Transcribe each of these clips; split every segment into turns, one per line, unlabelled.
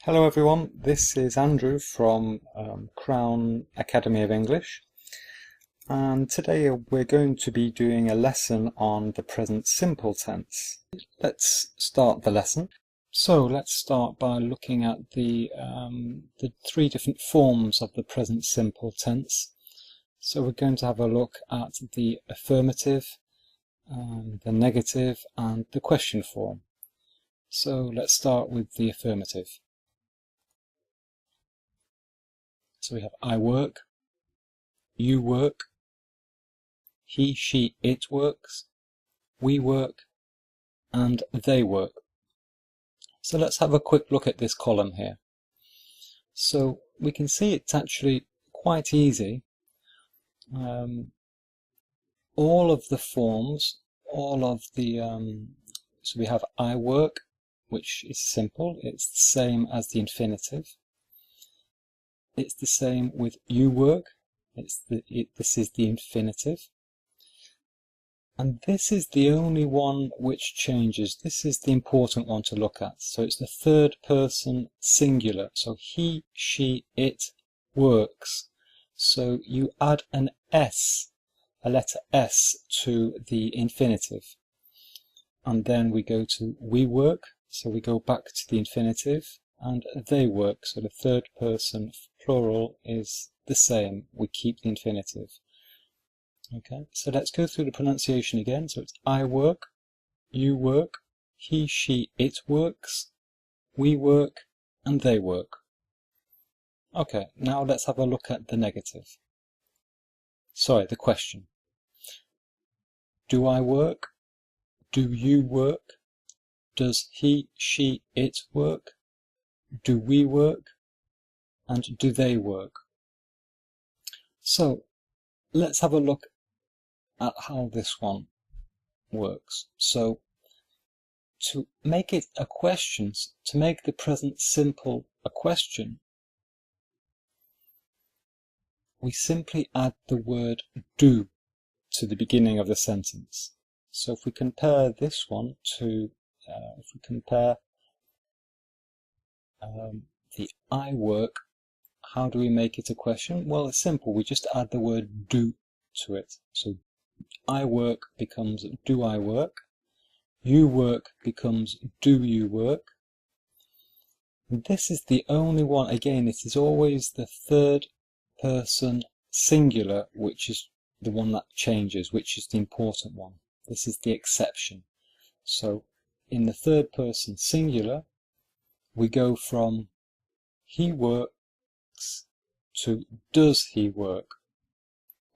Hello everyone, this is Andrew from Crown Academy of English, and today we're going to be doing a lesson on the present simple tense. Let's start the lesson. So let's start by looking at the three different forms of the present simple tense. So we're going to have a look at the affirmative, the negative and the question form. So let's start with the affirmative. So we have I work, you work, he, she, it works, we work, and they work. So let's have a quick look at this column here. So we can see it's actually quite easy. All of the forms, so we have I work, which is simple, it's the same as the infinitive. It's the same with you work, this is the infinitive. And this is the only one which changes. This is the important one to look at. So it's the third person singular. So he, she, it works. So you add an S, a letter S to the infinitive. And then we go to we work. So we go back to the infinitive. And they work. So the third person plural is the same. We keep the infinitive. Okay, so let's go through the pronunciation again. So it's I work, you work, he, she, it works, we work, and they work. Okay, now let's have a look at the negative. Sorry, the question. Do I work? Do you work? Does he, she, it work? Do we work? And do they work? So let's have a look at how this one works. So to make it a question, to make the present simple a question, we simply add the word do to the beginning of the sentence. So if we compare this one to, the I work, how do we make it a question? Well, it's simple. We just add the word do to it. So I work becomes do I work. You work becomes do you work. And this is the only one, again, it is always the third person singular, which is the one that changes, which is the important one. This is the exception. So in the third person singular, we go from he works to does he work.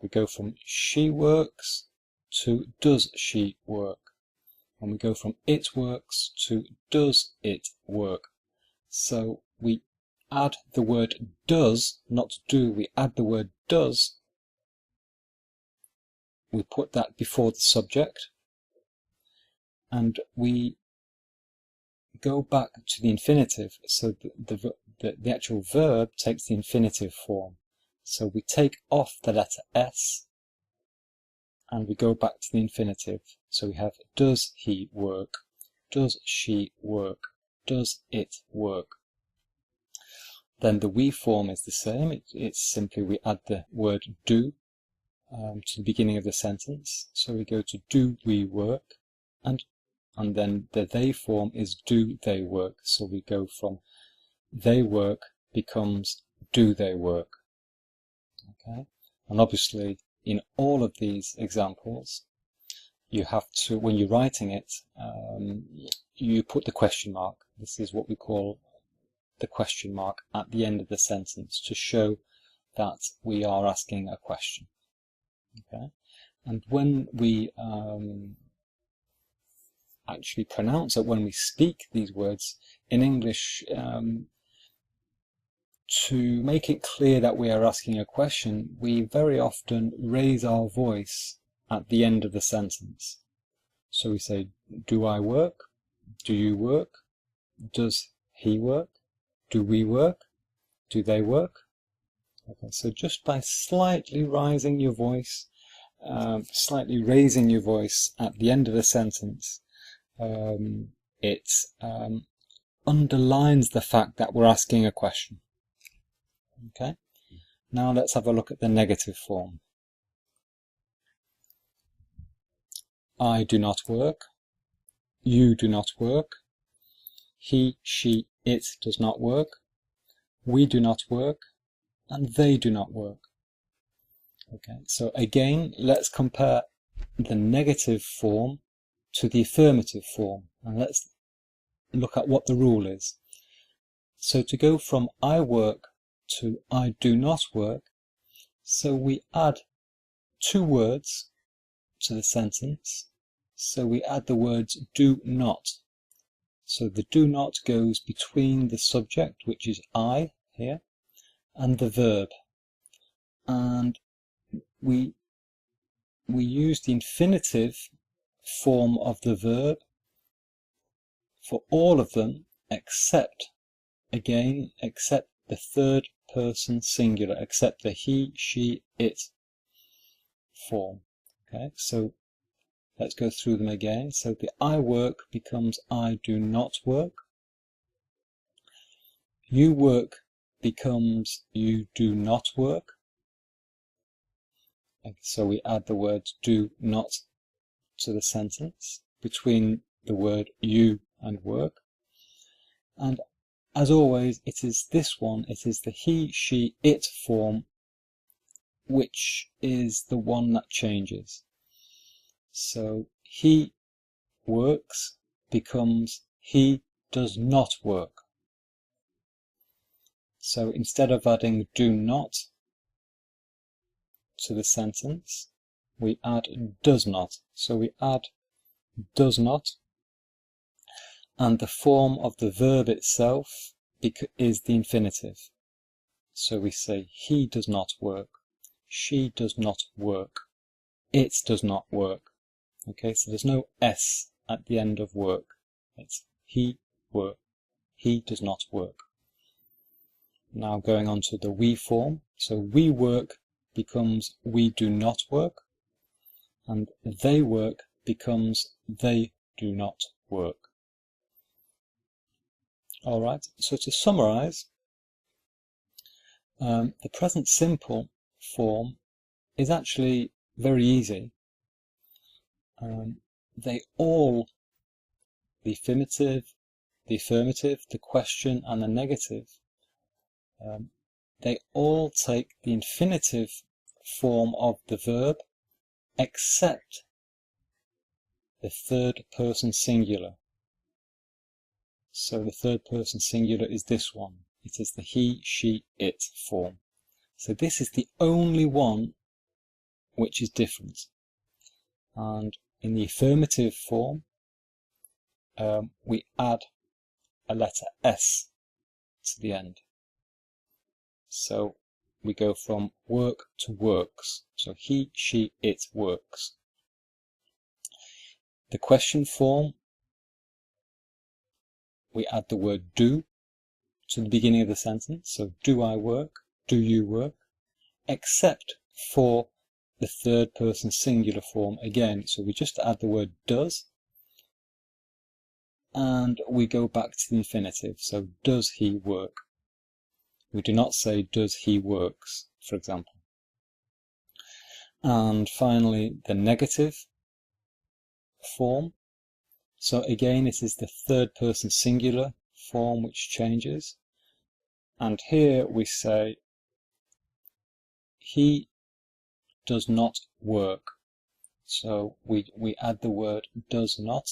We go from she works to does she work. And we go from it works to does it work. So we add the word does, not do, we add the word does. We put that before the subject. And we go back to the infinitive. So the actual verb takes the infinitive form. So we take off the letter S and we go back to the infinitive. So we have does he work, does she work, does it work. Then the we form is the same. It's simply we add the word do to the beginning of the sentence. So we go to do we work, and then the they form is do they work. So we go from they work becomes do they work. Okay, and obviously in all of these examples, you have to, when you're writing it, you put the question mark. This is what we call the question mark at the end of the sentence to show that we are asking a question. Okay, and when we actually pronounce it, when we speak these words in English, to make it clear that we are asking a question, we very often raise our voice at the end of the sentence. So we say, do I work? Do you work? Does he work? Do we work? Do they work? Okay, so just by slightly raising your voice at the end of the sentence, it underlines the fact that we're asking a question. Okay, now let's have a look at the negative form. I do not work, you do not work, he, she, it does not work, we do not work, and they do not work. Okay, so again, let's compare the negative form to the affirmative form, and let's look at what the rule is. So to go from I work to I do not work, so we add two words to the sentence. So we add the words do not. So the do not goes between the subject, which is I here, and the verb. And we use the infinitive form of the verb for all of them except the third person singular, except the he, she, it form. Okay, so let's go through them again. So the I work becomes I do not work. You work becomes you do not work. So we add the word do not to the sentence between the word you and work. And as always, it is this one, it is the he, she, it form, which is the one that changes. So he works becomes he does not work. So instead of adding do not to the sentence, we add does not. So we add does not, and the form of the verb itself is the infinitive. So we say he does not work, she does not work, it does not work. Okay, so there's no S at the end of work. It's he work, he does not work. Now going on to the we form. So we work becomes we do not work, and they work becomes they do not work. Alright, so to summarize, the present simple form is actually very easy. They all, the affirmative, the question and the negative, they all take the infinitive form of the verb except the third person singular. So the third person singular is this one. It is the he, she, it form. So this is the only one which is different. And in the affirmative form, we add a letter S to the end. So we go from work to works. So he, she, it works. The question form, we add the word do to the beginning of the sentence. So do I work? Do you work? Except for the third person singular form again. So we just add the word does, and we go back to the infinitive. So does he work? We do not say does he works, for example. And finally, the negative form. So again, it is the third person singular form which changes. And here we say he does not work. So we add the word does not,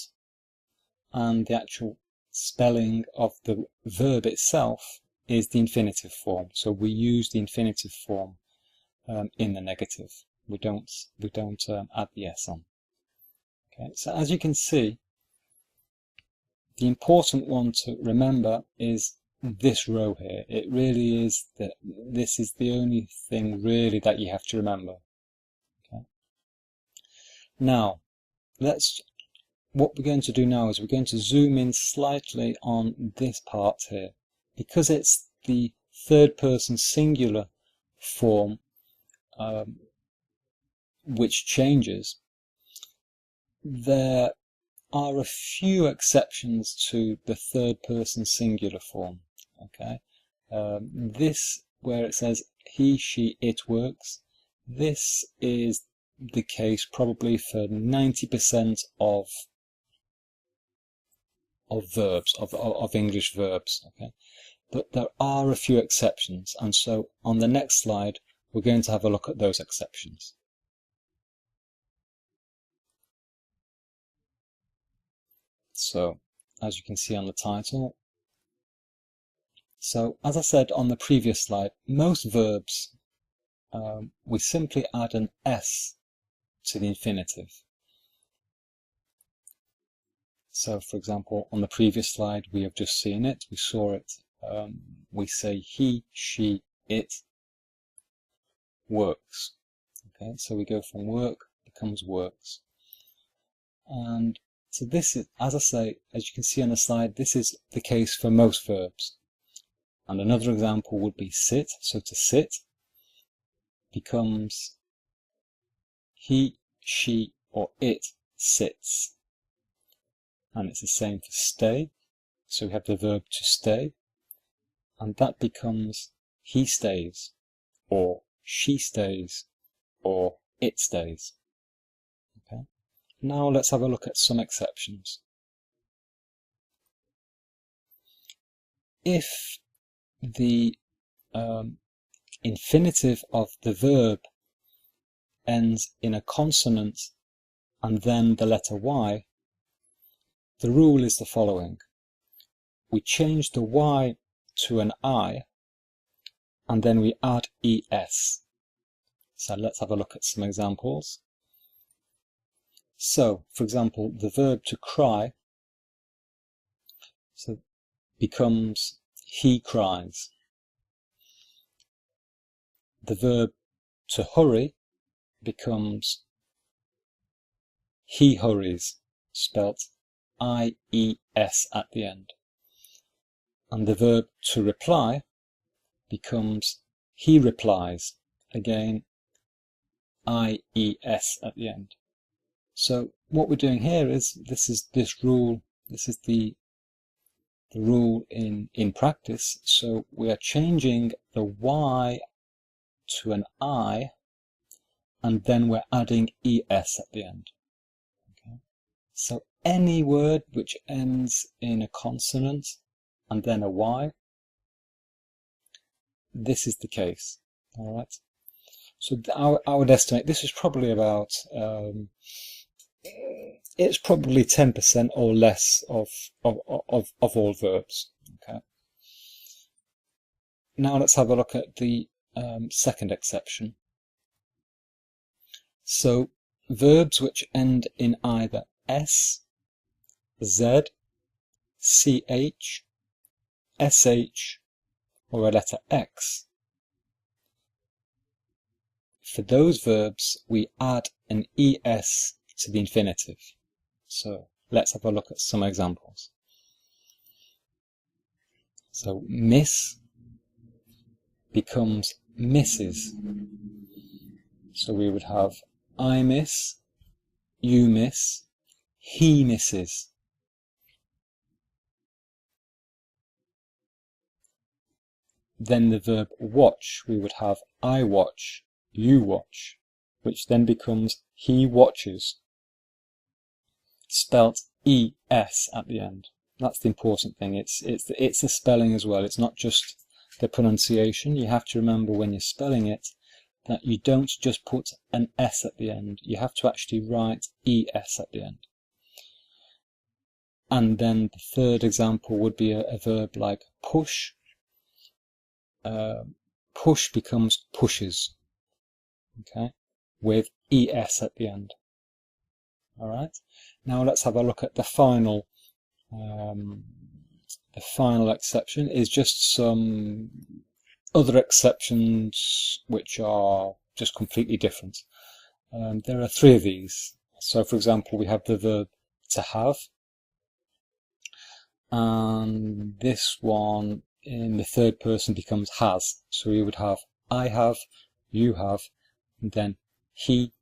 and the actual spelling of the verb itself is the infinitive form. So we use the infinitive form in the negative. We don't add the S on. Okay, so as you can see, the important one to remember is this row here. It really is that this is the only thing really that you have to remember. Okay. Now, what we're going to do now is we're going to zoom in slightly on this part here. Because it's the third person singular form which changes, there are a few exceptions to the third person singular form. Okay, this where it says he, she, it works. This is the case probably for 90% of verbs, of English verbs. Okay, but there are a few exceptions, and so on the next slide we're going to have a look at those exceptions. So, as you can see on the title, so as I said on the previous slide, most verbs we simply add an S to the infinitive. So, for example, on the previous slide we have just seen it, we saw it. We say he, she, it works. Okay, so we go from work becomes works. And so this is, as I say, as you can see on the slide, this is the case for most verbs. And another example would be sit. So to sit becomes he, she, or it sits. And it's the same for stay. So we have the verb to stay, and that becomes he stays, or she stays, or it stays. Okay. Now let's have a look at some exceptions. If the infinitive of the verb ends in a consonant and then the letter Y, the rule is the following. We change the Y to an I, and then we add ES. So let's have a look at some examples. So, for example, the verb to cry so becomes he cries. The verb to hurry becomes he hurries, spelt I-E-S at the end. And the verb to reply becomes he replies, again I-E-S at the end. So what we're doing here is this is the rule in practice. So we are changing the Y to an I, and then we're adding ES at the end. Okay. So any word which ends in a consonant and then a Y, this is the case. All right. So I would estimate this is probably about it's probably 10% or less of all verbs. Okay. Now let's have a look at the second exception. So verbs which end in either S, Z, CH, SH, or a letter X. For those verbs, we add an ES to the infinitive. So let's have a look at some examples. So miss becomes Mrs. So we would have I miss, you miss, he misses. Then the verb watch, we would have I watch, you watch, which then becomes he watches, spelt ES at the end. That's the important thing. It's the spelling as well. It's not just the pronunciation. You have to remember when you're spelling it that you don't just put an S at the end. You have to actually write ES at the end. And then the third example would be a verb like push. Push becomes pushes, okay, with ES at the end. All right. Now let's have a look at the final. The final exception is just some other exceptions which are just completely different. There are 3 of these. So, for example, we have the verb to have, and this one in the third person becomes has. So we would have I have, you have, and then he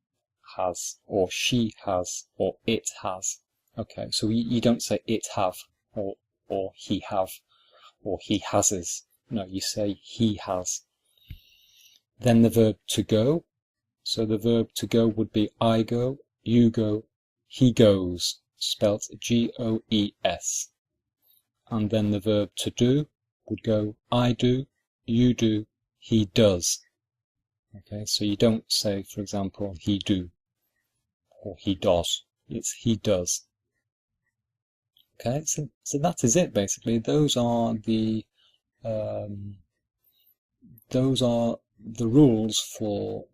has, or she has, or it has. Okay, so you don't say it have, or he have, or he has. No, you say he has. Then the verb to go. So the verb to go would be I go, you go, he goes, spelt G-O-E-S. And then the verb to do would go I do, you do, he does. Okay, so you don't say, for example, he do, or he does. It's he does. Okay, so that is it basically. Those are the rules for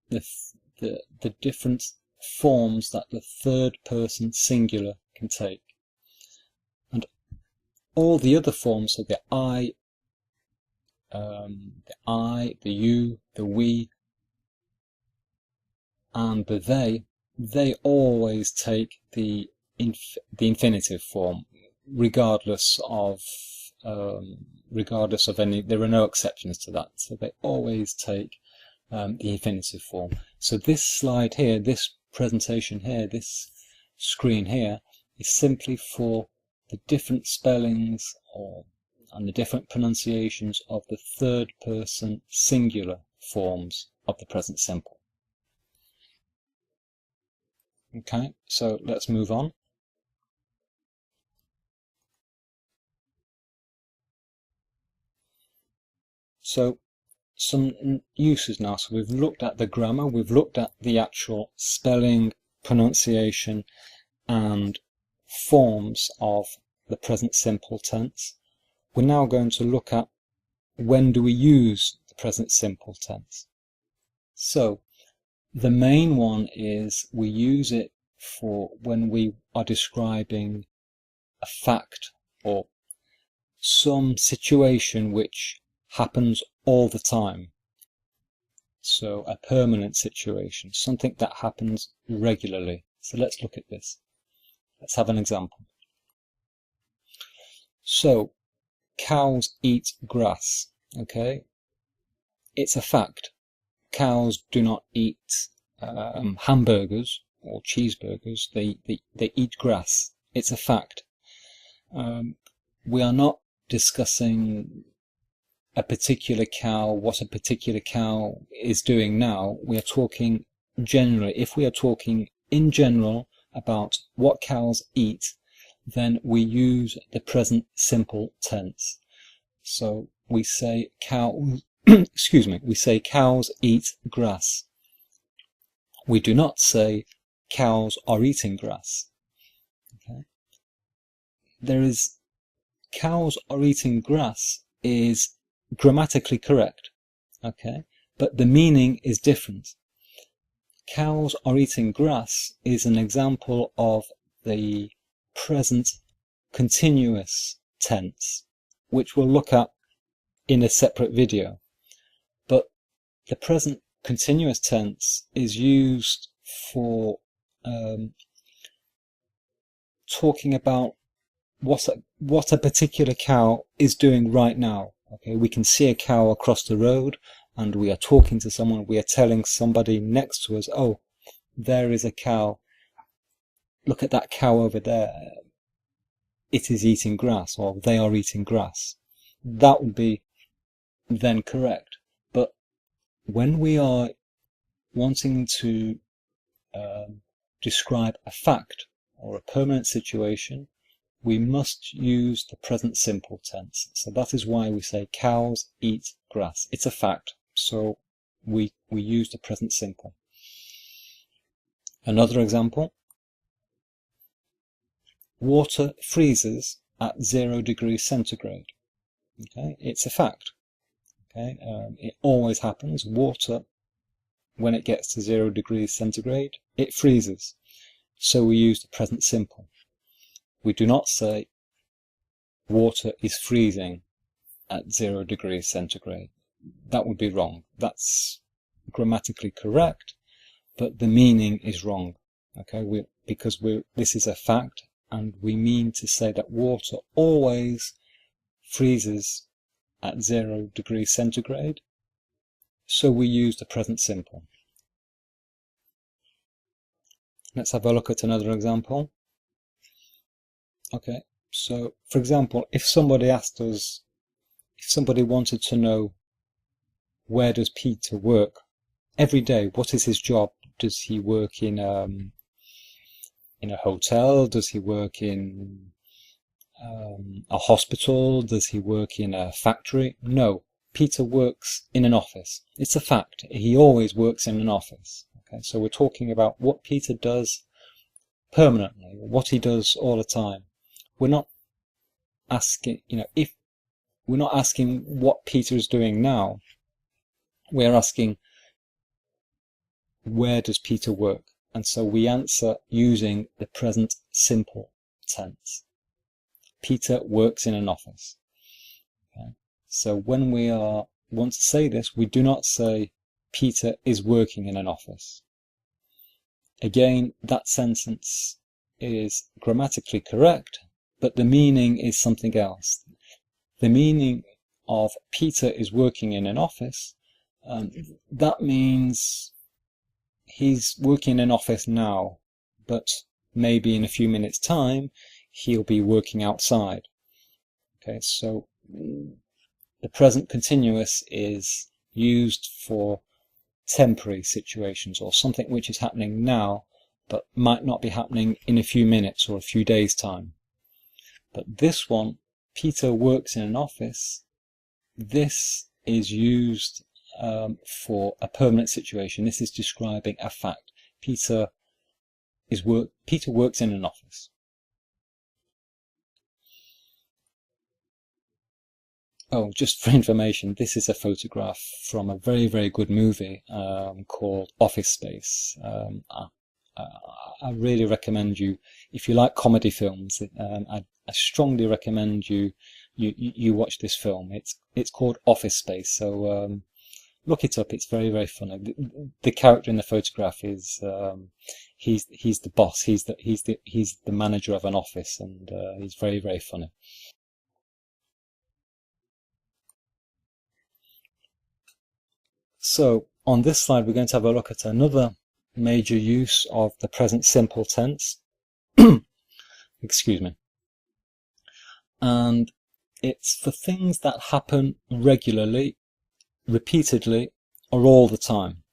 the different forms that the third person singular can take. And all the other forms, so the I, the you, the we, and the they always take the infinitive form, regardless of any. There are no exceptions to that. So they always take the infinitive form. So this slide here, this presentation here, this screen here, is simply for the different spellings and the different pronunciations of the third person singular forms of the present simple. Okay, so let's move on. So some uses now. So we've looked at the grammar, we've looked at the actual spelling, pronunciation, and forms of the present simple tense. We're now going to look at when do we use the present simple tense. So the main one is we use it for when we are describing a fact or some situation which happens all the time. So a permanent situation, something that happens regularly. So let's look at this. Let's have an example. So cows eat grass. Okay, it's a fact. Cows do not eat hamburgers or cheeseburgers. They eat grass. It's a fact. We are not discussing a particular cow, what a particular cow is doing now. We are talking generally. If we are talking in general about what cows eat, then we use the present simple tense. So we say cows, excuse me, we say cows eat grass. We do not say cows are eating grass. Okay. There is cows are eating grass is grammatically correct, okay, but the meaning is different. Cows are eating grass is an example of the present continuous tense, which we'll look at in a separate video. But the present continuous tense is used for talking about what a particular cow is doing right now. Okay, we can see a cow across the road and we are talking to someone, we are telling somebody next to us, oh, there is a cow, look at that cow over there, it is eating grass, or they are eating grass. That would be then correct. But when we are wanting to describe a fact or a permanent situation, we must use the present simple tense. So that is why we say cows eat grass. It's a fact, so we use the present simple. Another example, water freezes at 0 degrees centigrade. Okay, it's a fact. Okay, it always happens. Water, when it gets to 0 degrees centigrade, it freezes. So we use the present simple. We do not say water is freezing at 0 degrees centigrade. That would be wrong. That's grammatically correct, but the meaning is wrong. Okay, because this is a fact, and we mean to say that water always freezes at 0 degrees centigrade, so we use the present simple. Let's have a look at another example. Okay, so for example, if somebody asked us, if somebody wanted to know, where does Peter work every day? What is his job? Does he work in a hotel? Does he work in a hospital? Does he work in a factory? No, Peter works in an office. It's a fact. He always works in an office. Okay, so we're talking about what Peter does permanently, what he does all the time. We're not asking, if we're not asking what Peter is doing now. We're asking, where does Peter work? And so we answer using the present simple tense. Peter works in an office. Okay? So when we want to say this, we do not say Peter is working in an office. Again, that sentence is grammatically correct, but the meaning is something else. The meaning of Peter is working in an office, that means he's working in an office now, but maybe in a few minutes' time he'll be working outside. Okay, so the present continuous is used for temporary situations, or something which is happening now but might not be happening in a few minutes or a few days' time. But this one, Peter works in an office, this is used for a permanent situation. This is describing a fact. Peter works in an office. Oh, just for information, this is a photograph from a very, very good movie called Office Space. I really recommend you, if you like comedy films, I strongly recommend you watch this film. It's called Office Space, so look it up. It's very, very funny. The character in the photograph is he's the boss. He's the manager of an office, and he's very, very funny. So on this slide, we're going to have a look at another major use of the present simple tense. Excuse me. And it's for things that happen regularly, repeatedly, or all the time.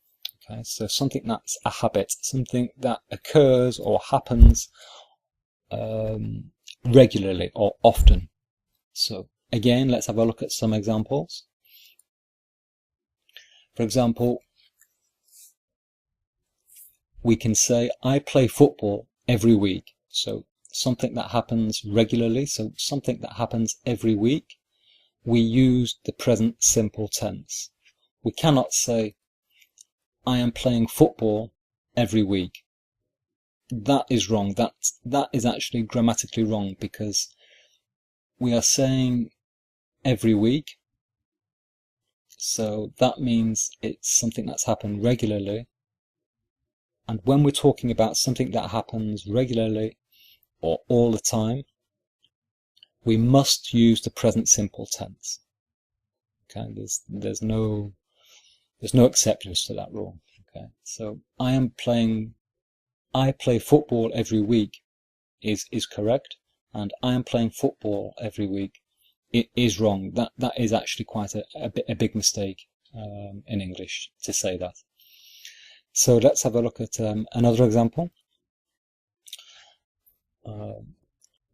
Okay, so something that's a habit, something that occurs or happens regularly or often. So again, let's have a look at some examples. For example, we can say, I play football every week. So something that happens regularly, so something that happens every week, we use the present simple tense. We cannot say, I am playing football every week. That is wrong. That is actually grammatically wrong, because we are saying every week. So that means it's something that's happened regularly. And when we're talking about something that happens regularly or all the time, we must use the present simple tense. Okay, there's no exceptions to that rule. Okay, so I play football every week is correct, and I am playing football every week, it is wrong. That is actually quite a big mistake in English to say that. So let's have a look at another example.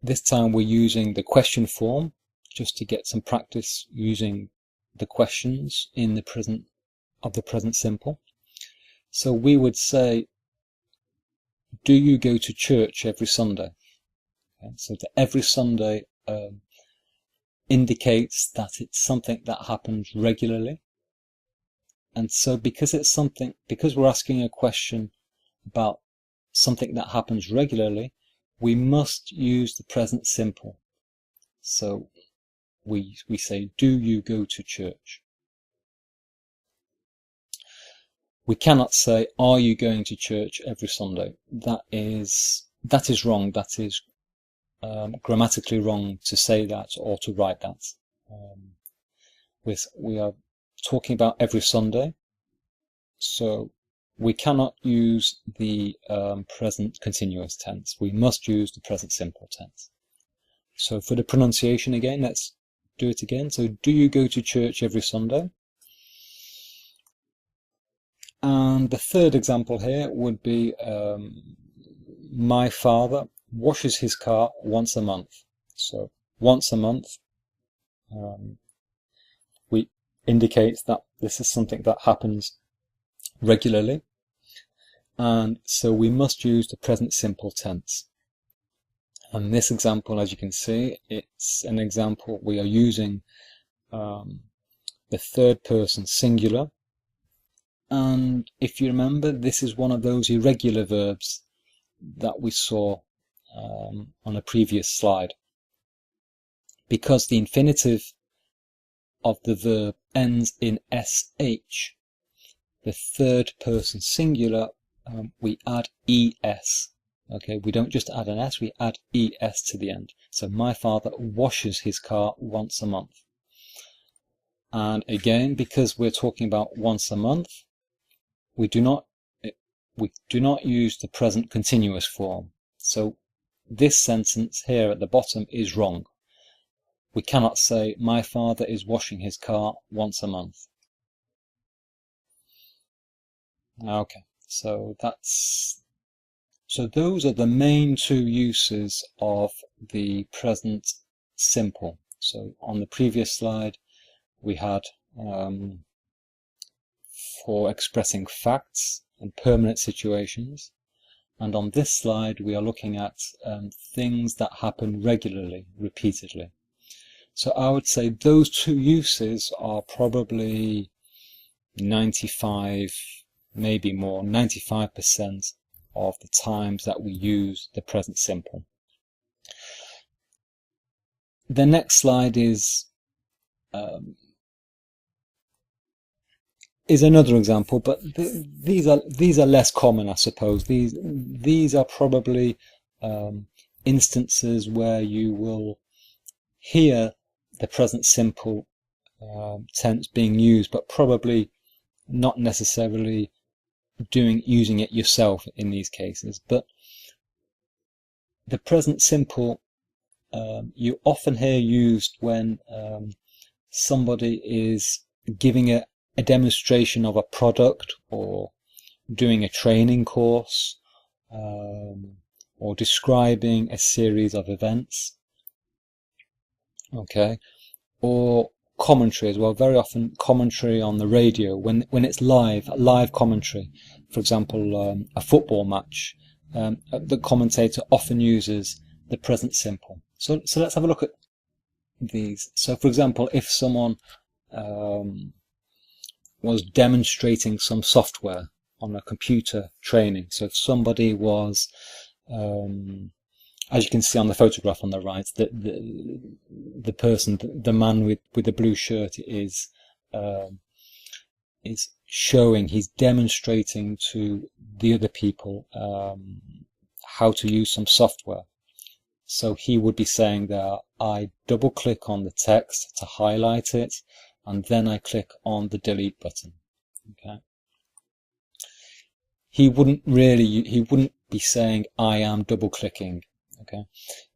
This time we're using the question form just to get some practice using the questions in the present simple. So we would say, do you go to church every Sunday? Okay, so the every Sunday indicates that it's something that happens regularly. And so because we're asking a question about something that happens regularly, we must use the present simple. So we say, do you go to church? We cannot say, are you going to church every Sunday? That is wrong. That is grammatically wrong to say that or to write that. We are talking about every Sunday, so we cannot use the present continuous tense. We must use the present simple tense. So for the pronunciation again, let's do it again. So do you go to church every Sunday? And the third example here would be my father washes his car once a month. So once a month we indicates that this is something that happens regularly, and so we must use the present simple tense. And this example, as you can see, it's an example we are using the third person singular. And if you remember, this is one of those irregular verbs that we saw on a previous slide. Because the infinitive of the verb ends in sh, the third person singular, we add es. Okay, we don't just add an s, we add es to the end. So my father washes his car once a month. And again, because we're talking about once a month, we do not use the present continuous form. So this sentence here at the bottom is wrong. We cannot say my father is washing his car once a month. Okay, so those are the main two uses of the present simple. So on the previous slide we had for expressing facts and permanent situations, and on this slide we are looking at things that happen regularly, repeatedly. So I would say those two uses are probably 95, maybe more, 95% of the times that we use the present simple. The next slide is another example, but these are less common, I suppose. These are probably instances where you will hear the present simple tense being used, but probably not necessarily using it yourself in these cases. But the present simple you often hear used when somebody is giving a demonstration of a product, or doing a training course, or describing a series of events. Okay, or commentary as well. Very often commentary on the radio when it's live commentary. For example, a football match. The commentator often uses the present simple. So let's have a look at these. So for example, if someone was demonstrating some software on a computer training. So if somebody was, as you can see on the photograph on the right, the person, the man with the blue shirt is showing, he's demonstrating to the other people how to use some software. So he would be saying there, I double click on the text to highlight it, and then I click on the delete button. Okay. He wouldn't be saying I am double clicking. Okay.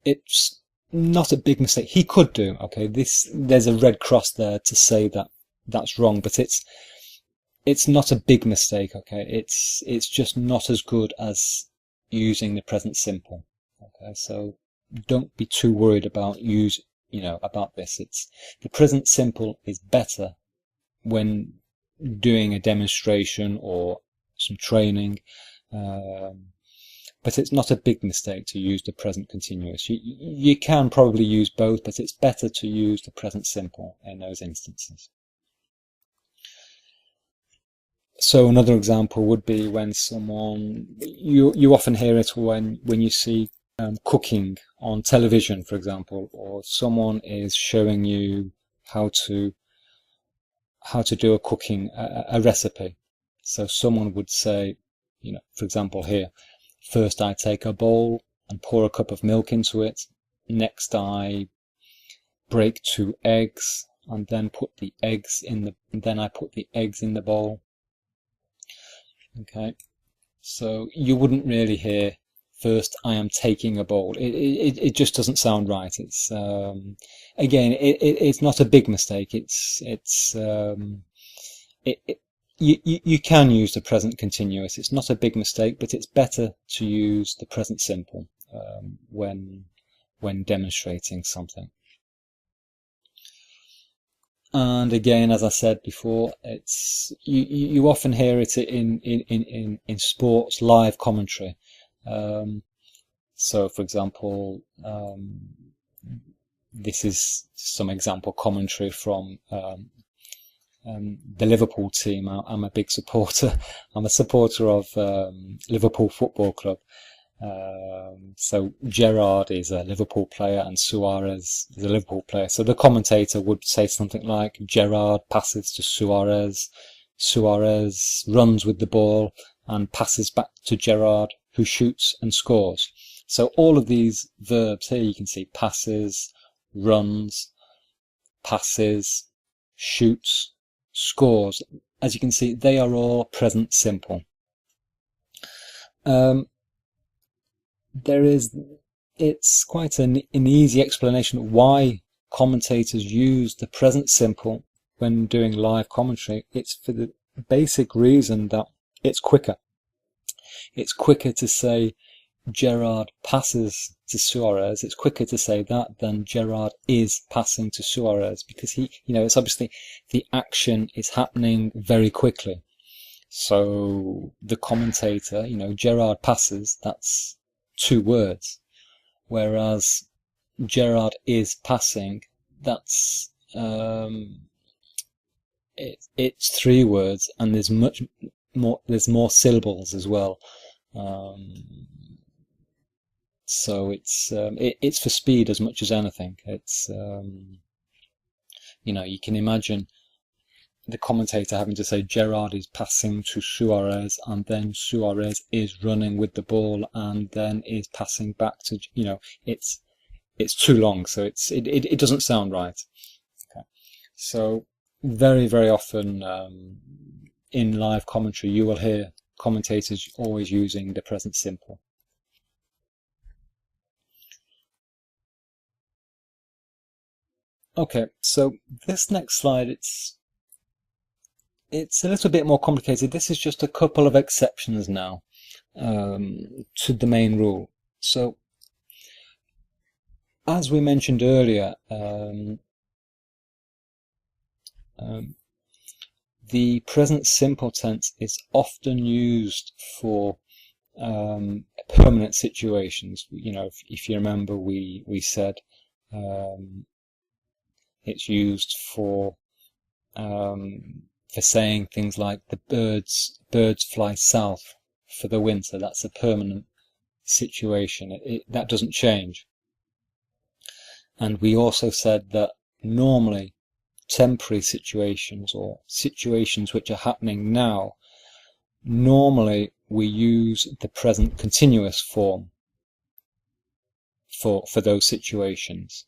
It's not a big mistake. He could do. Okay. There's a red cross there to say that that's wrong, but it's not a big mistake. Okay. It's just not as good as using the present simple. Okay. So don't be too worried about about this. The present simple is better when doing a demonstration or some training, but it's not a big mistake to use the present continuous. You can probably use both, but it's better to use the present simple in those instances. So another example would be when someone, you often hear it when you see cooking on television, for example, or someone is showing you how to do a recipe. So someone would say, for example here, first I take a bowl and pour a cup of milk into it. Next I break 2 eggs and then put the eggs in the bowl. Okay, so you wouldn't really hear first I am taking a bowl. It just doesn't sound right. It's again, it's not a big mistake. You can use the present continuous. It's not a big mistake, but it's better to use the present simple when demonstrating something. And again, as I said before, it's you often hear it in sports live commentary. So, for example, this is some example commentary from the Liverpool team. I'm a big supporter. I'm a supporter of Liverpool Football Club. So Gerrard is a Liverpool player and Suarez is a Liverpool player. So the commentator would say something like, Gerrard passes to Suarez, Suarez runs with the ball and passes back to Gerrard, who shoots and scores. So all of these verbs here, you can see passes, runs, passes, shoots, scores. As you can see, they are all present simple. It's quite an easy explanation of why commentators use the present simple when doing live commentary. It's for the basic reason that it's quicker. It's quicker to say Gerrard passes to Suarez. It's quicker to say that than Gerrard is passing to Suarez, because it's obviously the action is happening very quickly. So the commentator, Gerrard passes, that's 2 words, whereas Gerrard is passing, that's it's 3 words, and there's much more. There's more syllables as well. So it's for speed as much as anything. It's you can imagine the commentator having to say Gerrard is passing to Suarez, and then Suarez is running with the ball, and then is passing back to, it's too long, so it doesn't sound right. Okay. So very, very often in live commentary you will hear commentators always using the present simple. Okay, so this next slide, it's a little bit more complicated. This is just a couple of exceptions now to the main rule. So, as we mentioned earlier, the present simple tense is often used for permanent situations. If you remember, we said it's used for saying things like the birds fly south for the winter. That's a permanent situation. That doesn't change. And we also said that normally temporary situations, or situations which are happening now, normally we use the present continuous form for those situations.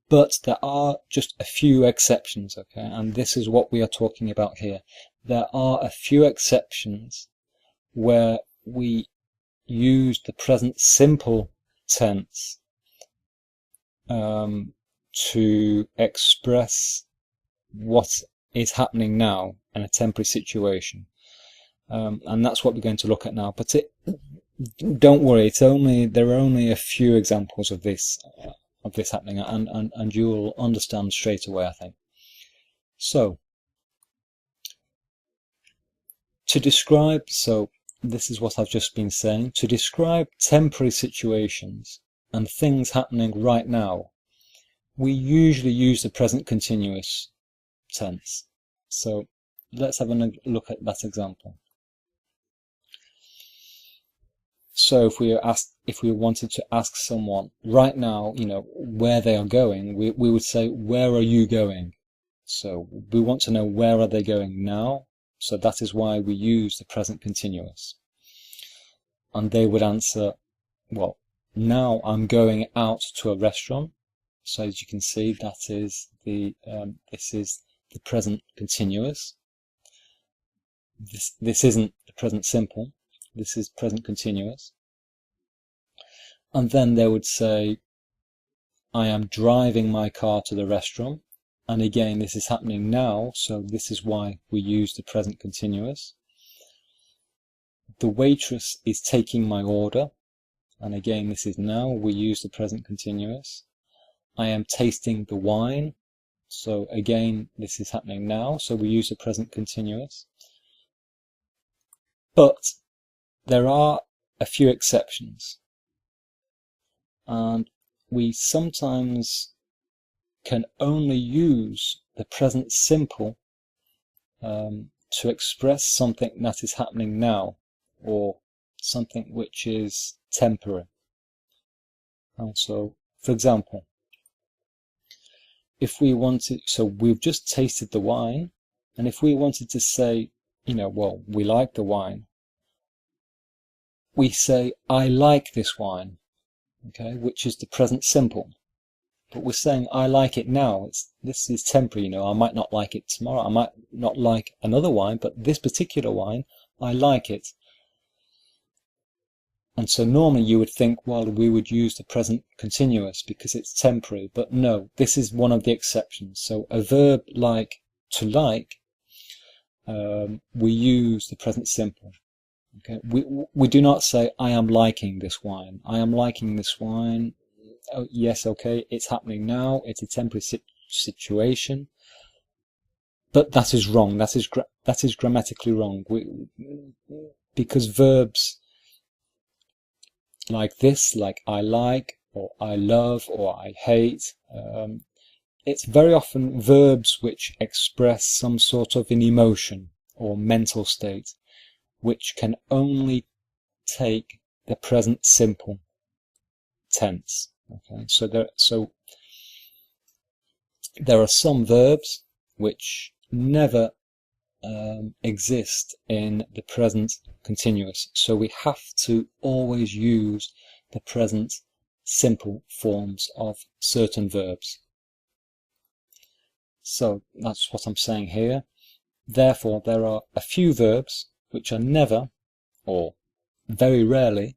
But there are just a few exceptions, okay? And this is what we are talking about here. There are a few exceptions where we use the present simple tense to express what is happening now in a temporary situation. And that's what we're going to look at now. But don't worry, there are only a few examples of this happening, and you'll understand straight away, I think. So, this is what I've just been saying. To describe temporary situations and things happening right now, we usually use the present continuous tense. So, let's have a look at that example. So if we wanted to ask someone right now, where they are going, we would say, where are you going? So we want to know, where are they going now? So that is why we use the present continuous. And they would answer, well, now I'm going out to a restaurant. So as you can see, that is this is the present continuous. This isn't the present simple. This is present continuous. And then they would say, I am driving my car to the restaurant. And again, this is happening now, so this is why we use the present continuous. The waitress is taking my order. And again, this is now, we use the present continuous. I am tasting the wine. So again, this is happening now, so we use the present continuous. But there are a few exceptions. And we sometimes can only use the present simple to express something that is happening now, or something which is temporary. And so, for example, if we wanted, so we've just tasted the wine, and if we wanted to say, well, we like the wine, we say, I like this wine, okay, which is the present simple. But we're saying, I like it now. This is temporary, I might not like it tomorrow. I might not like another wine, but this particular wine, I like it. And so normally you would think, well, we would use the present continuous because it's temporary. But no, this is one of the exceptions. So a verb like to like, we use the present simple. Okay, we do not say, I am liking this wine. I am liking this wine. Oh, yes, okay, it's happening now. It's a temporary situation. But that is wrong. That is grammatically wrong. Because verbs like this, like I like, or I love, or I hate, it's very often verbs which express some sort of an emotion or mental state, which can only take the present simple tense. Okay, so there are some verbs which never exist in the present continuous. So we have to always use the present simple forms of certain verbs. So that's what I'm saying here. Therefore, there are a few verbs which are never, or very rarely,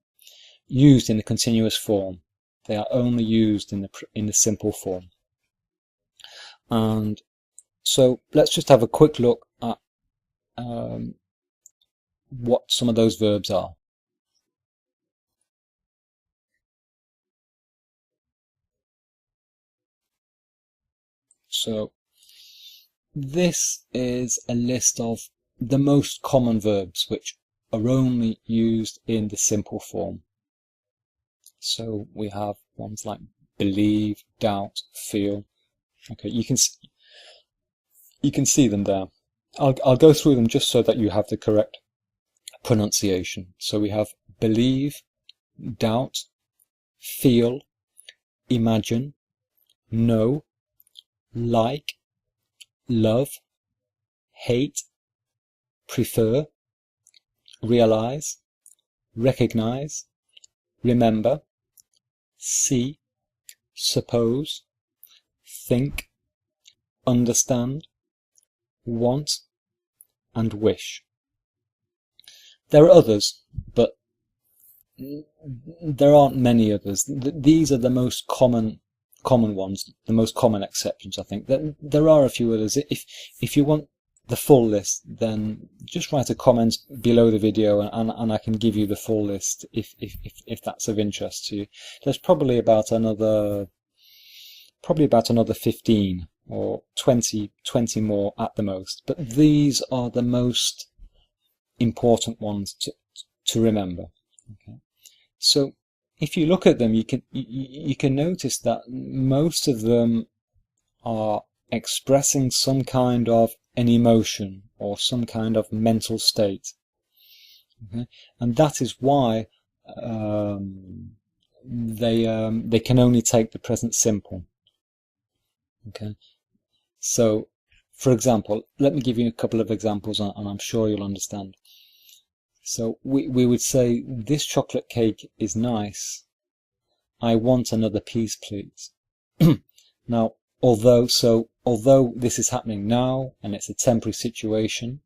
used in the continuous form. They are only used in the simple form. And so let's just have a quick look at what some of those verbs are. So this is a list of the most common verbs which are only used in the simple form. So we have ones like believe, doubt, feel. Okay, you can see them there. I'll go through them just so that you have the correct pronunciation. So we have believe, doubt, feel, imagine, know, like, love, hate, prefer, realize, recognize, remember, see, suppose, think, understand, want, and wish. There are others, but there aren't many others. These are the most common ones, the most common exceptions, I think. There are a few others. If you want the full list, then just write a comment below the video and I can give you the full list if that's of interest to you. There's probably about another 15 or 20 more at the most, but these are the most important ones to remember. Okay. So if you look at them, you can notice that most of them are expressing some kind of an emotion or some kind of mental state. Okay? And that is why they can only take the present simple. Okay. So, for example, let me give you a couple of examples, and I'm sure you'll understand. So we would say, this chocolate cake is nice. I want another piece, please. Now, although this is happening now and it's a temporary situation,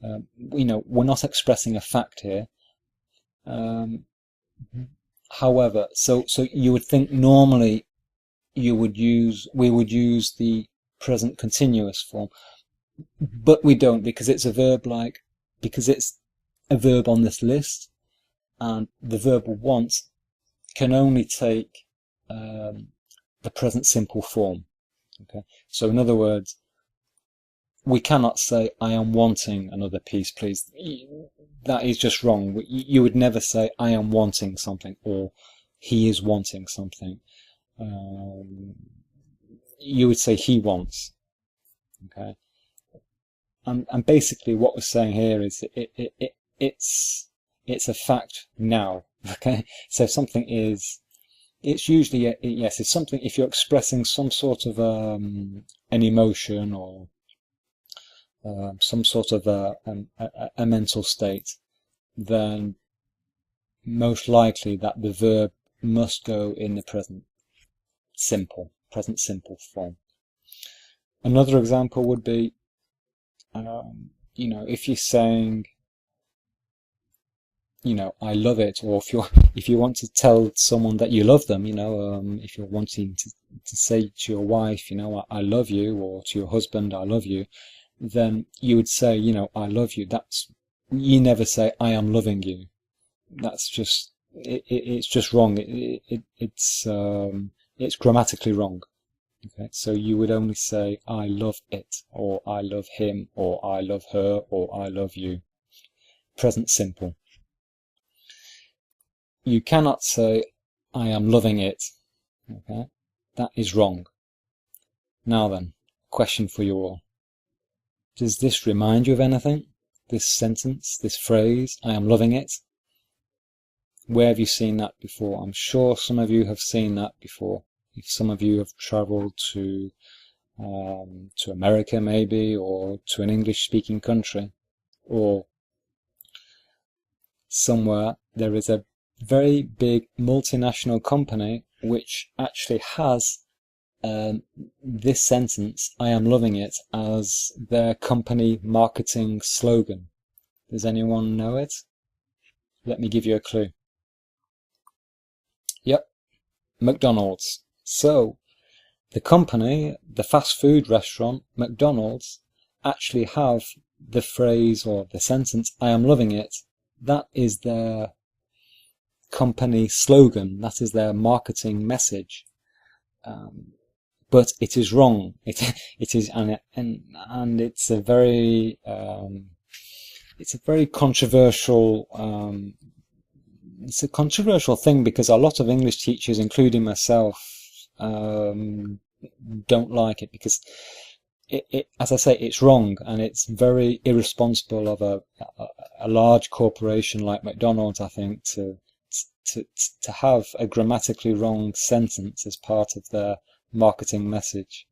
we're not expressing a fact here. However, so you would think normally we would use the present continuous form, but we don't, because it's a verb on this list, and the verb want can only take the present simple form. Okay, so in other words, we cannot say I am wanting another piece, please. That is just wrong. You would never say I am wanting something or he is wanting something. You would say he wants. Okay, and basically what we're saying here is it's a fact now. Okay, so if something is, it's usually yes, it's something. If you're expressing some sort of an emotion or some sort of a mental state, then most likely that the verb must go in the present simple form. Another example would be, if you're saying, I love it, or if you want to tell someone that you love them, if you're wanting to say to your wife, I love you, or to your husband, I love you, then you would say, I love you. You never say I am loving you. That's just it's just wrong. It's grammatically wrong. Okay, so you would only say I love it, or I love him, or I love her, or I love you. Present simple. You cannot say I am loving it. Okay, that is wrong. Now then, question for you all. Does this remind you of anything? This sentence, this phrase, I am loving it? Where have you seen that before? I'm sure some of you have seen that before. If some of you have travelled to America maybe, or to an English-speaking country, or somewhere, there is a very big multinational company which actually has this sentence, I am loving it, as their company marketing slogan. Does anyone know it? Let me give you a clue. Yep, McDonald's. So, the company, the fast food restaurant, McDonald's, actually have the phrase or the sentence, I am loving it. That is their company slogan. That is their marketing message. But it is wrong. It is, and it's a very controversial. It's a controversial thing, because a lot of English teachers, including myself, don't like it, because as I say, it's wrong, and it's very irresponsible of a large corporation like McDonald's, I think, to have a grammatically wrong sentence as part of their marketing message.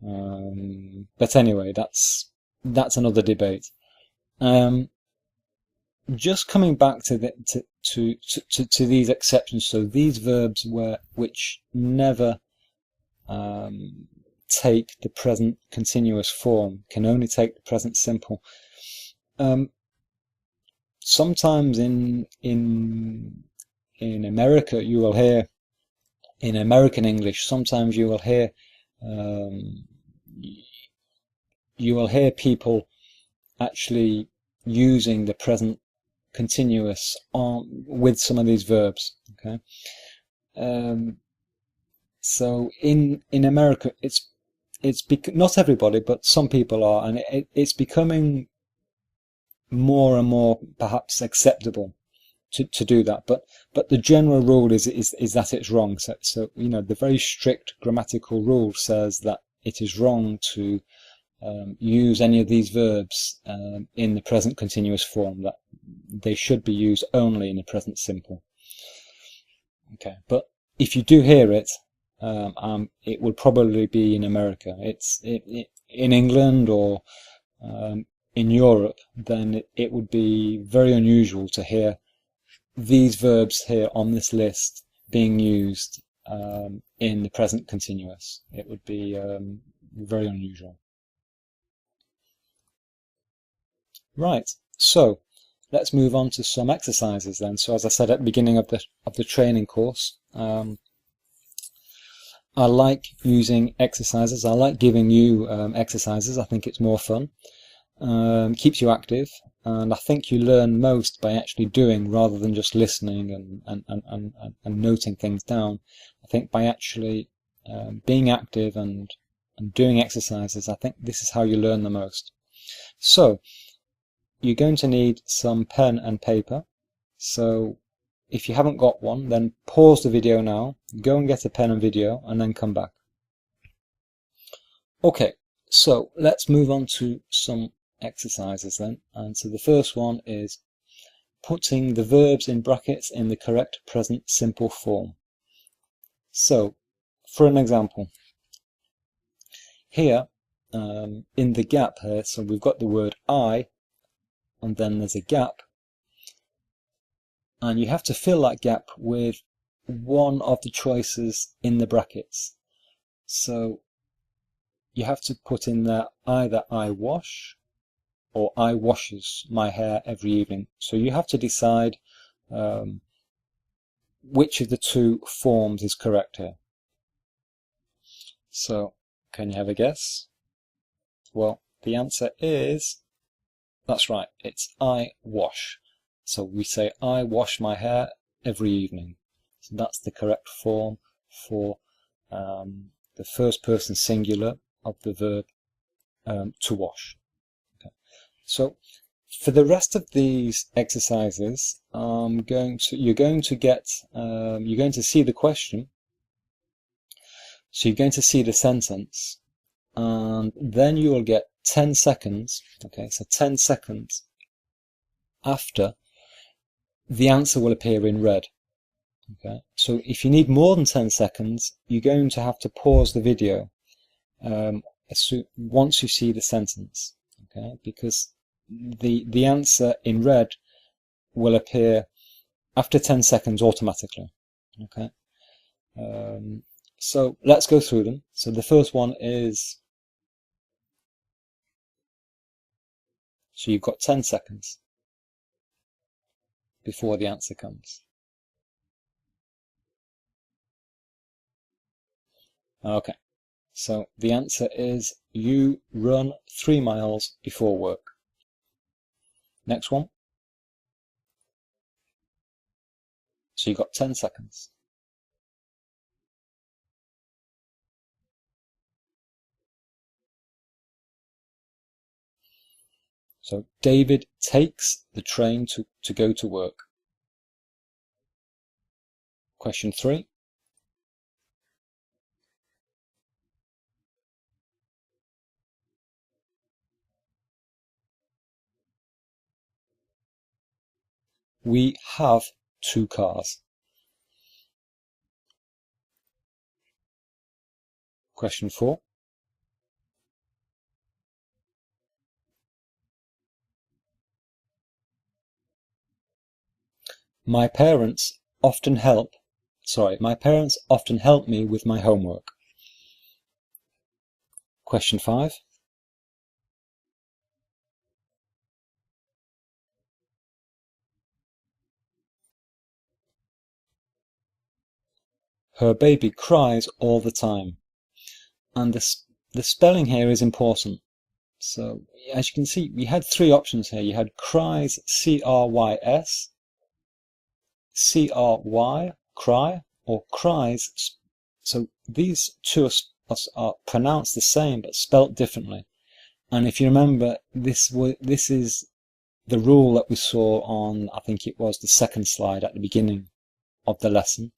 But anyway, that's another debate. Just coming back to these exceptions, so these verbs which never take the present continuous form, can only take the present simple. Sometimes in America, you will hear, in American English, sometimes you will hear people actually using the present continuous with some of these verbs. Okay, so in America, it's not everybody, but some people are, and it's becoming more and more perhaps acceptable to do that, but the general rule is that it's wrong. So the very strict grammatical rule says that it is wrong to use any of these verbs in the present continuous form, that they should be used only in the present simple. Okay, but if you do hear it, it would probably be in America. In England or in Europe, then it would be very unusual to hear these verbs here on this list being used in the present continuous. It would be very unusual. Right, so let's move on to some exercises then. So as I said at the beginning of the training course, I like using exercises. I like giving you exercises. I think it's more fun, keeps you active, and I think you learn most by actually doing rather than just listening and noting things down. I think by actually being active and doing exercises, I think this is how you learn the most. So you're going to need some pen and paper. So if you haven't got one, then pause the video now, go and get a pen and video, and then come back. Okay, so let's move on to some exercises then. And so the first one is putting the verbs in brackets in the correct present simple form. So, for an example, here in the gap here, so we've got the word I, and then there's a gap, and you have to fill that gap with one of the choices in the brackets. So you have to put in there either I wash or I washes my hair every evening. So you have to decide which of the two forms is correct here. So can you have a guess? Well, the answer is, that's right, it's I wash. So we say I wash my hair every evening. So that's the correct form for the first person singular of the verb to wash. Okay. So for the rest of these exercises, you're going to see the question. So you're going to see the sentence, and then you will get 10 seconds. Okay, so 10 seconds after the answer will appear in red. Okay, so if you need more than 10 seconds, you're going to have to pause the video once you see the sentence. Okay, because the answer in red will appear after 10 seconds automatically. Okay, so let's go through them. So the first one is, so you've got 10 seconds before the answer comes. Okay, so the answer is you run 3 miles before work. Next one. So you've got 10 seconds. So David takes the train to go to work. Question 3. We have 2 cars. Question 4. My parents often help me with my homework. Question 5. Her baby cries all the time. And the spelling here is important. So as you can see, we had 3 options here. You had cries, C-R-Y-S, C-R-Y, cry, or cries. So these 2 are pronounced the same but spelt differently. And if you remember, this is the rule that we saw on, I think it was the second slide at the beginning of the lesson,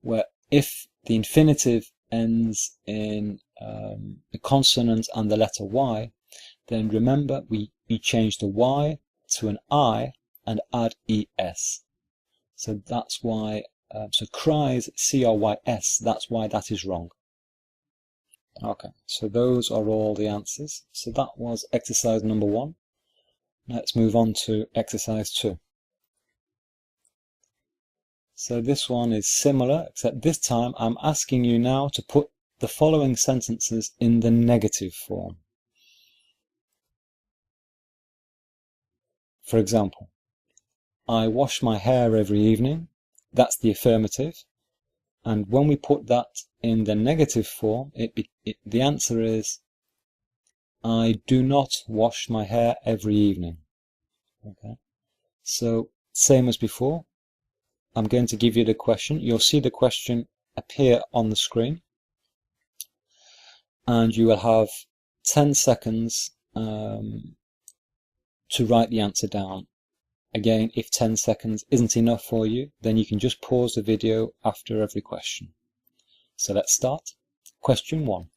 where if the infinitive ends in the consonant and the letter Y, then remember we change the Y to an I and add ES. So that's why, so cries, C-R-Y-S, that's why that is wrong. Okay, so those are all the answers. So that was exercise number 1. Let's move on to exercise 2. So this one is similar, except this time I'm asking you now to put the following sentences in the negative form. For example, I wash my hair every evening. That's the affirmative. And when we put that in the negative form, the answer is, I do not wash my hair every evening. Okay. So, same as before, I'm going to give you the question. You'll see the question appear on the screen. And you will have 10 seconds to write the answer down. Again, if 10 seconds isn't enough for you, then you can just pause the video after every question. So let's start. Question 1.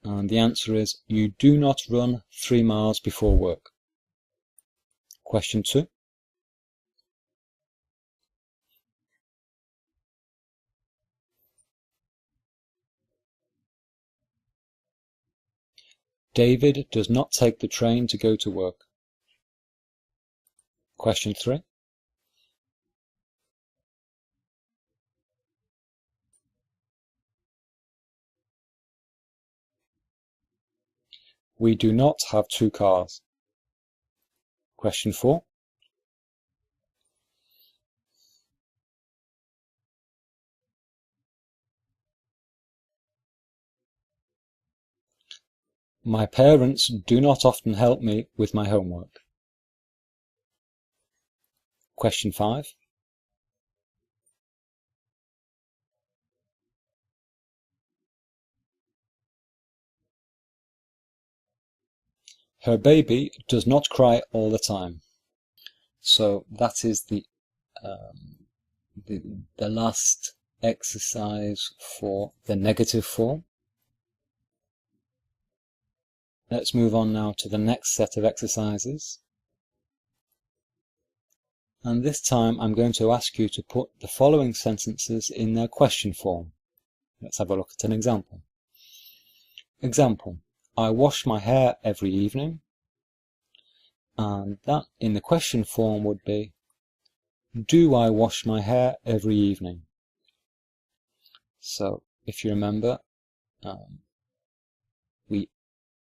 And the answer is, you do not run 3 miles before work. Question 2. David does not take the train to go to work. Question 3. We do not have 2 cars. Question 4. My parents do not often help me with my homework. Question 5. Her baby does not cry all the time. So that is the last exercise for the negative form. Let's move on now to the next set of exercises. And this time I'm going to ask you to put the following sentences in their question form. Let's have a look at an example. Example, I wash my hair every evening. And that in the question form would be, do I wash my hair every evening? So if you remember,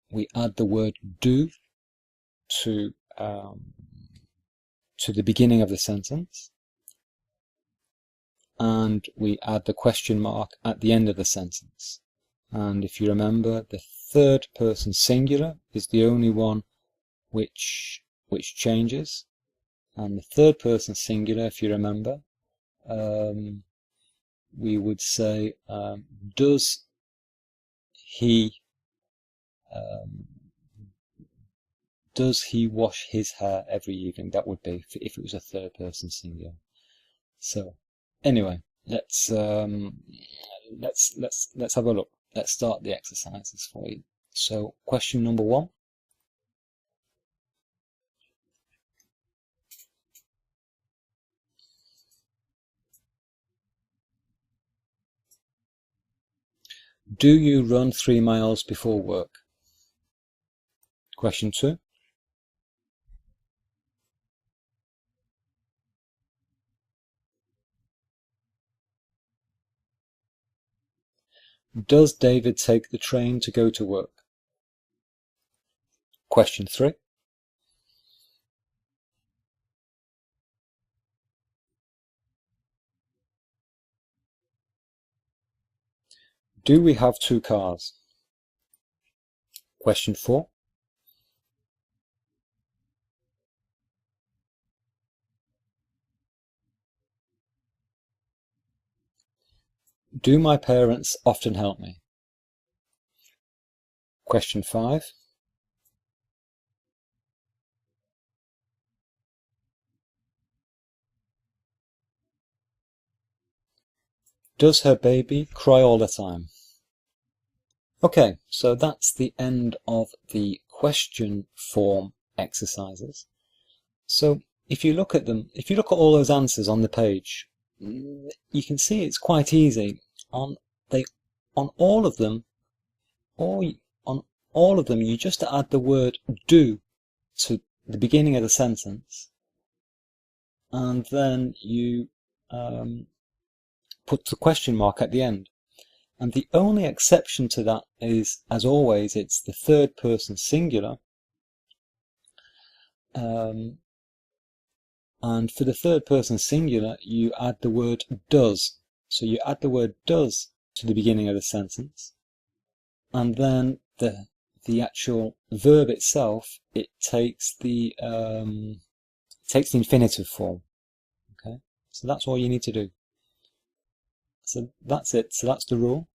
we add the word do to the beginning of the sentence, and we add the question mark at the end of the sentence. And if you remember, the third person singular is the only one which changes, and the third person singular, if you remember, we would say, does he wash his hair every evening? That would be if it was a third person singular. So anyway, let's have a look. Let's start the exercises for you. So question number 1. Do you run 3 miles before work? Question 2. Does David take the train to go to work? Question 3. Do we have 2 cars? Question 4. Do my parents often help me? Question 5. Does her baby cry all the time? Okay, so that's the end of the question form exercises. So if you look at them, if you look at all those answers on the page, you can see it's quite easy. On all of them, you just add the word do to the beginning of the sentence, and then you put the question mark at the end. And the only exception to that is, as always, it's the third person singular. And for the third person singular, you add the word does. So you add the word does to the beginning of the sentence, and then the actual verb itself, it takes the infinitive form. Okay, so that's all you need to do. So that's it. So that's the rule.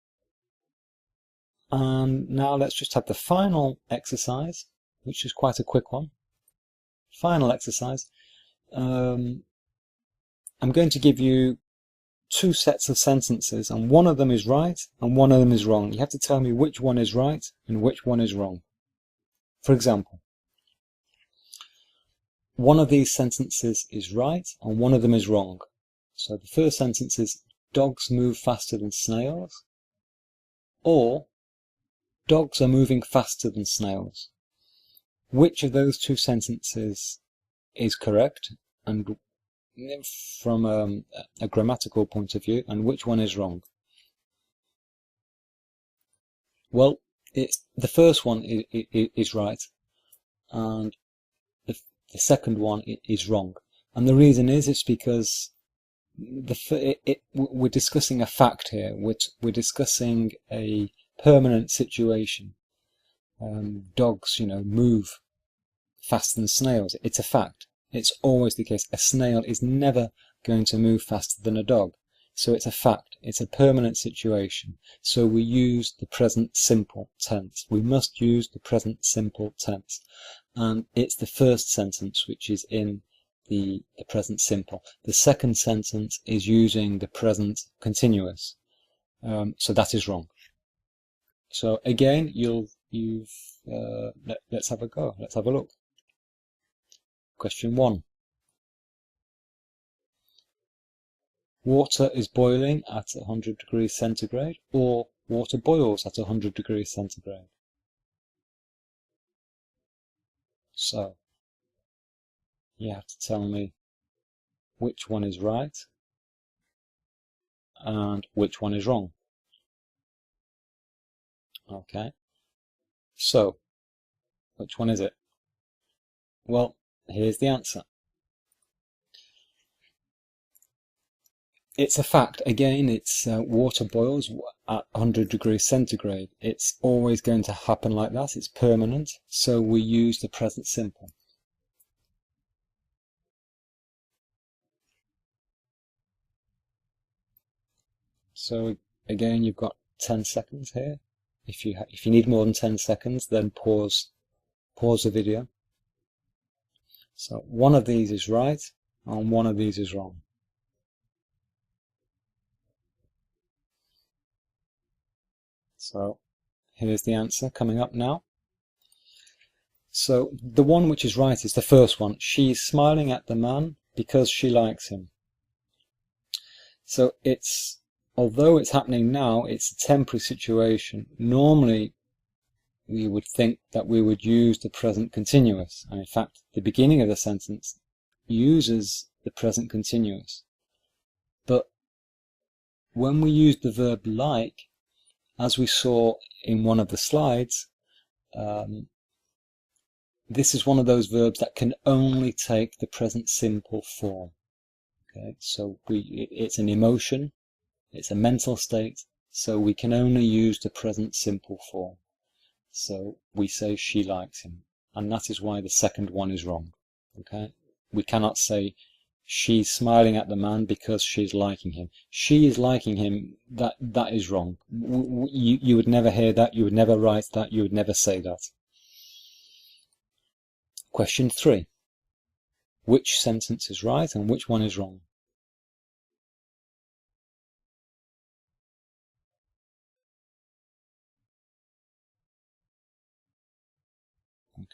And now let's just have the final exercise, which is quite a quick one. Final exercise. I'm going to give you two sets of sentences, and one of them is right and one of them is wrong. You have to tell me which one is right and which one is wrong. For example, one of these sentences is right and one of them is wrong. So the first sentence is dogs move faster than snails, or dogs are moving faster than snails. Which of those two sentences is correct, and from a grammatical point of view, and which one is wrong? Well, the first one is right, and the second one is wrong. And the reason is, it's because we're discussing a fact here. We're discussing a permanent situation. Dogs, move faster than snails. It's a fact. It's always the case. A snail is never going to move faster than a dog. So it's a fact. It's a permanent situation. So we use the present simple tense. We must use the present simple tense. And it's the first sentence which is in the present simple. The second sentence is using the present continuous. So that is wrong. So again, let's have a go. Let's have a look. Question 1. Water is boiling at 100 degrees centigrade, or water boils at 100 degrees centigrade. So, you have to tell me which one is right and which one is wrong. Okay. So, which one is it? Well, here's the answer. It's a fact. Again, it's water boils at 100 degrees centigrade. It's always going to happen like that. It's permanent. So we use the present simple. So again, you've got 10 seconds here. If you need more than 10 seconds, then pause the video. So one of these is right and one of these is wrong. So here's the answer coming up now. So the one which is right is the first one. She's smiling at the man because she likes him. So although it's happening now, it's a temporary situation. Normally, we would think that we would use the present continuous. And in fact, the beginning of the sentence uses the present continuous. But when we use the verb like, as we saw in one of the slides, this is one of those verbs that can only take the present simple form. Okay, so it's an emotion, it's a mental state, so we can only use the present simple form. So we say she likes him, and that is why the second one is wrong. Okay, we cannot say she's smiling at the man because she's liking him. She is liking him. That is wrong. You would never hear that. You would never write that. You would never say that. Question 3. Which sentence is right and which one is wrong?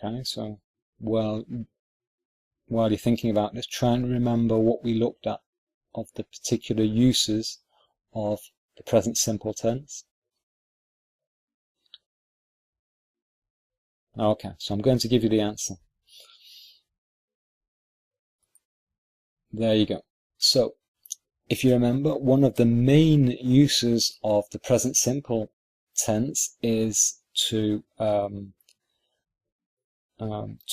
Okay, so while you're thinking about this, try and remember what we looked at of the particular uses of the present simple tense. Okay, so I'm going to give you the answer. There you go. So if you remember, one of the main uses of the present simple tense is to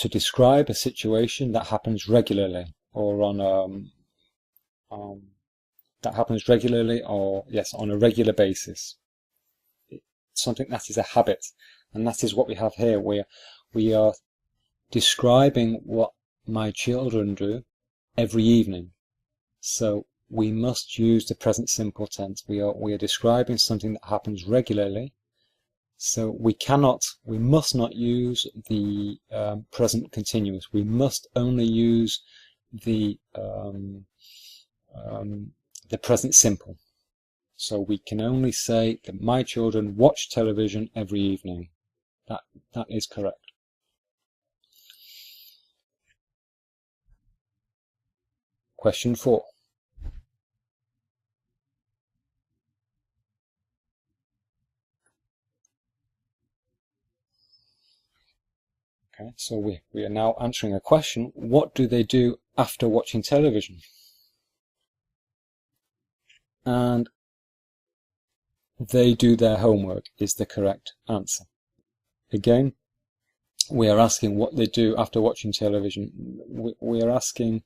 describe a situation that happens regularly, or on a regular basis. Something that is a habit, and that is what we have here. We are describing what my children do every evening. So we must use the present simple tense. We are describing something that happens regularly. So we must not use the present continuous. We must only use the present simple. So we can only say that my children watch television every evening. That is correct. Question 4. Okay, so we are now answering a question. What do they do after watching television? And they do their homework is the correct answer. Again, we are asking what they do after watching television. We are asking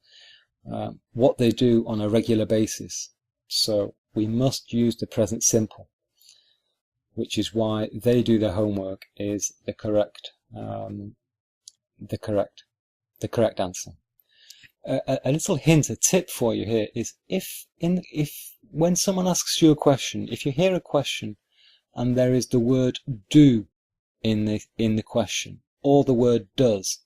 what they do on a regular basis. So we must use the present simple, which is why they do their homework is the correct answer. A little hint, a tip for you here is when someone asks you a question, if you hear a question and there is the word do in the question, or the word does,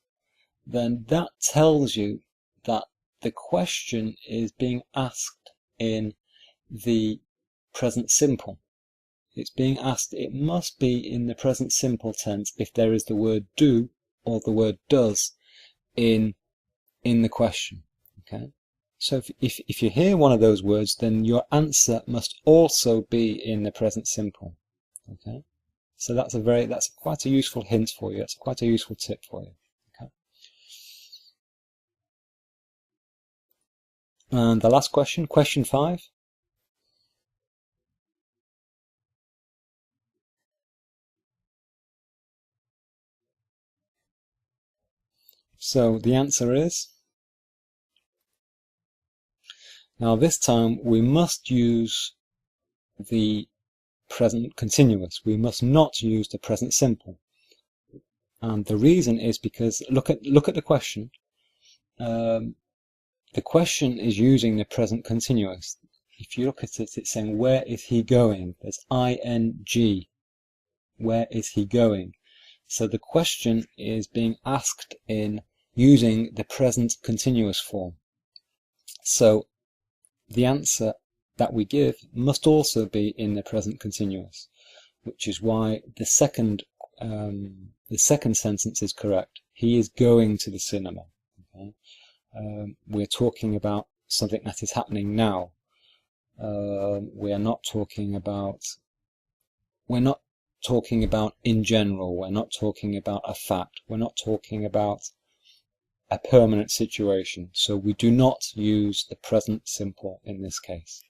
then that tells you that the question is being asked in the present simple. It's being asked, it must be in the present simple tense if there is the word do or the word does in the question. Okay? So if you hear one of those words, then your answer must also be in the present simple. Okay? So that's quite a useful hint for you. That's quite a useful tip for you. Okay? And the last question, question 5. So the answer is, now this time we must use the present continuous. We must not use the present simple. And the reason is because look at the question. The question is using the present continuous. If you look at it, it's saying, where is he going? There's ing. Where is he going? So the question is being asked in using the present continuous form. So the answer that we give must also be in the present continuous, which is why the second sentence is correct. He is going to the cinema. Okay? We're talking about something that is happening now. We're not talking about in general. We're not talking about a fact. We're not talking about a permanent situation. So we do not use the present simple in this case.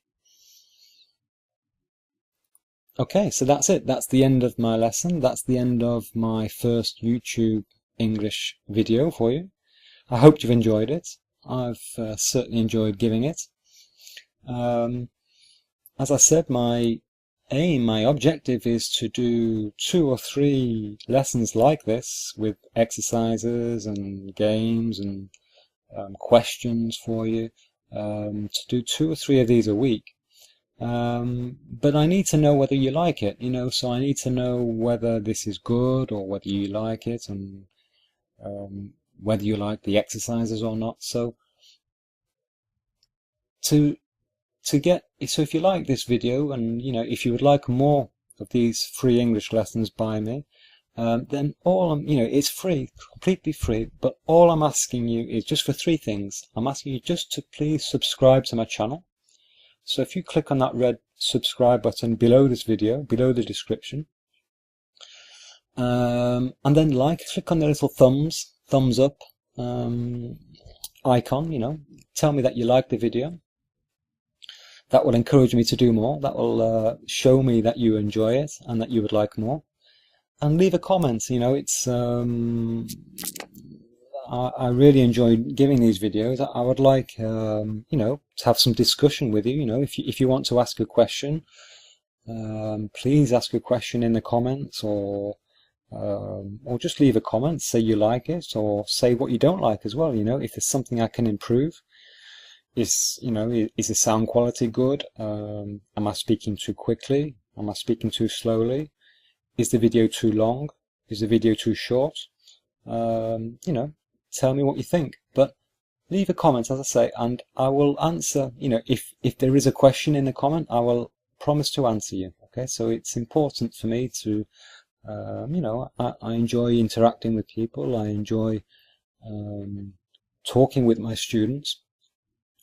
Okay, so that's it. That's the end of my lesson. That's the end of my first YouTube English video for you. I hope you've enjoyed it. I've certainly enjoyed giving it. As I said, my objective is to do 2 or 3 lessons like this with exercises and games and questions for you, to do 2 or 3 of these a week. But I need to know whether you like it, so I need to know whether this is good or whether you like it, and whether you like the exercises or not. So if you like this video, and if you would like more of these free English lessons by me, then it's free, completely free, but all I'm asking you is just for 3 things. I'm asking you just to please subscribe to my channel. So if you click on that red subscribe button below this video, below the description, and then click on the little thumbs up icon, tell me that you like the video. that will encourage me to do more. That will show me that you enjoy it and that you would like more. And leave a comment. You know, it's I really enjoy giving these videos. I would like you know, to have some discussion with you. You know, if you want to ask a question, please ask a question in the comments, or just leave a comment, say you like it, or say what you don't like as well. You know, if there's something I can improve. Is the sound quality good? Am I speaking too quickly? Am I speaking too slowly? Is the video too long? Is the video too short? You know, tell me what you think. But leave a comment, as I say, and I will answer. You know, if there is a question in the comment, I will promise to answer you. Okay, so it's important for me to, you know, I enjoy interacting with people. I enjoy talking with my students.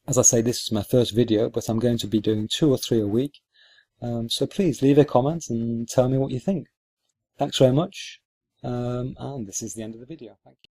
As I say, this is my first video, but I'm going to be doing 2 or 3 a week. So please leave a comment and tell me what you think. Thanks very much. And this is the end of the video. Thank you.